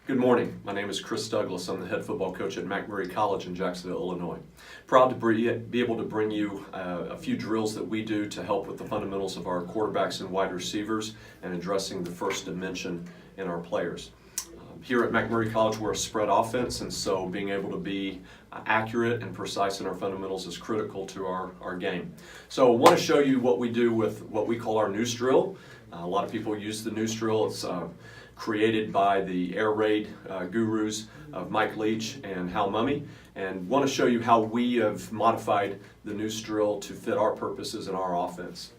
Good morning. My name is Chris Douglas. I'm the head football coach at MacMurray College in Jacksonville, Illinois. Proud to be able to bring you a few drills that we do to help with the fundamentals of our quarterbacks and wide receivers and addressing the first dimension in our players. Here at MacMurray College, we're a spread offense, and so being able to be accurate and precise in our fundamentals is critical to our game. So I want to show you what we do with what we call our noose drill. A lot of people use the noose drill. It's created by the air raid gurus of Mike Leach and Hal Mumme, and want to show you how we have modified the noose drill to fit our purposes and our offense.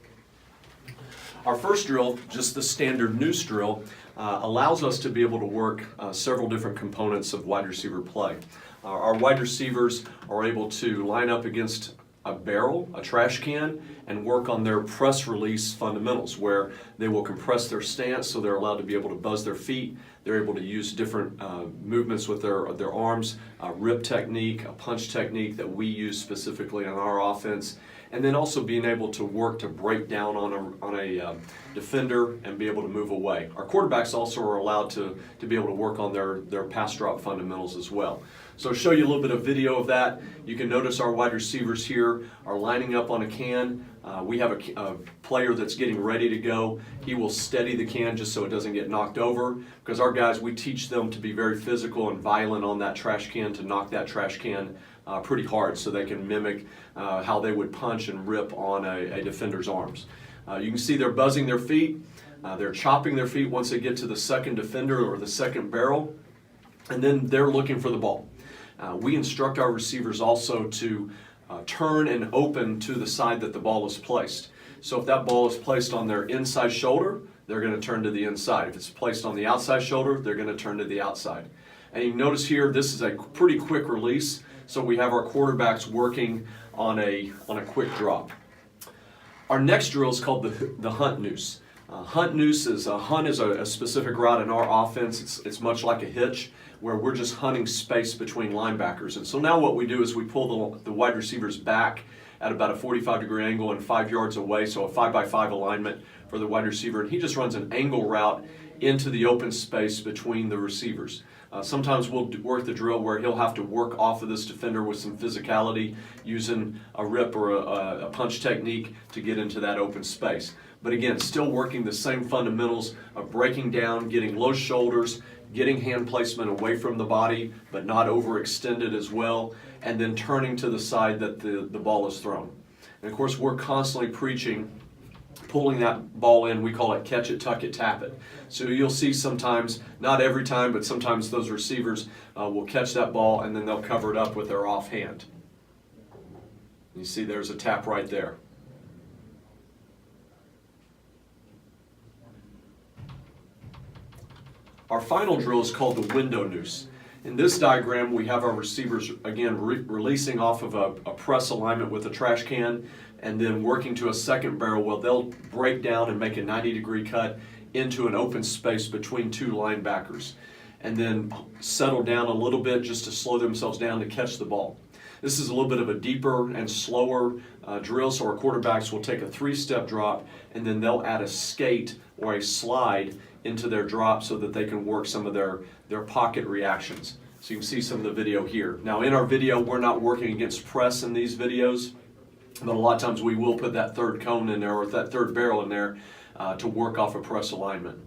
Our first drill, just the standard noose drill, allows us to be able to work several different components of wide receiver play. Our wide receivers are able to line up against a barrel, a trash can, and work on their press release fundamentals, where they will compress their stance so they're allowed to be able to buzz their feet. They're able to use different movements with their arms, a rip technique, a punch technique that we use specifically on our offense, and then also being able to work to break down on a defender and be able to move away. Our quarterbacks also are allowed to be able to work on their pass drop fundamentals as well. So I'll show you a little bit of video of that. You can notice our wide receivers here are lining up on a can. We have a player that's getting ready to go. He will steady the can just so it doesn't get knocked over, because our guys, we teach them to be very physical and violent on that trash can, to knock that trash can pretty hard so they can mimic how they would punch and rip on a defender's arms. You can see they're buzzing their feet. They're chopping their feet once they get to the second defender or the second barrel, and then they're looking for the ball. We instruct our receivers also to turn and open to the side that the ball is placed. So if that ball is placed on their inside shoulder, they're going to turn to the inside. If it's placed on the outside shoulder, they're going to turn to the outside. And you notice here, this is a pretty quick release, so we have our quarterbacks working on a quick drop. Our next drill is called the hunt noose. Hunt noose is a specific route in our offense. It's much like a hitch, where we're just hunting space between linebackers. And so now what we do is we pull the wide receivers back at about a 45-degree angle and 5 yards away, so a 5x5 alignment for the wide receiver, and he just runs an angle route into the open space between the receivers. Sometimes we'll work the drill where he'll have to work off of this defender with some physicality, using a rip or a punch technique to get into that open space. But again, still working the same fundamentals of breaking down, getting low shoulders, getting hand placement away from the body, but not overextended as well, and then turning to the side that the ball is thrown. And of course, we're constantly preaching pulling that ball in. We call it catch it, tuck it, tap it. So you'll see sometimes, not every time, but sometimes those receivers will catch that ball and then they'll cover it up with their offhand. You see there's a tap right there. Our final drill is called the window noose. In this diagram, we have our receivers, again, releasing off of a press alignment with a trash can, and then working to a second barrel where they'll break down and make a 90-degree cut into an open space between two linebackers, and then settle down a little bit just to slow themselves down to catch the ball. This is a little bit of a deeper and slower drill, so our quarterbacks will take a 3-step drop, and then they'll add a skate or a slide into their drop so that they can work some of their pocket reactions. So you can see some of the video here. Now in our video, we're not working against press in these videos, but a lot of times we will put that third cone in there or that third barrel in there to work off a press alignment.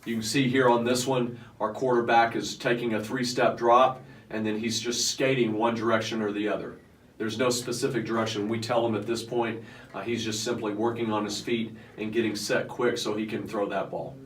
You can see here on this one, our quarterback is taking a 3-step drop, and then he's just skating one direction or the other. There's no specific direction. We tell him at this point, he's just simply working on his feet and getting set quick so he can throw that ball.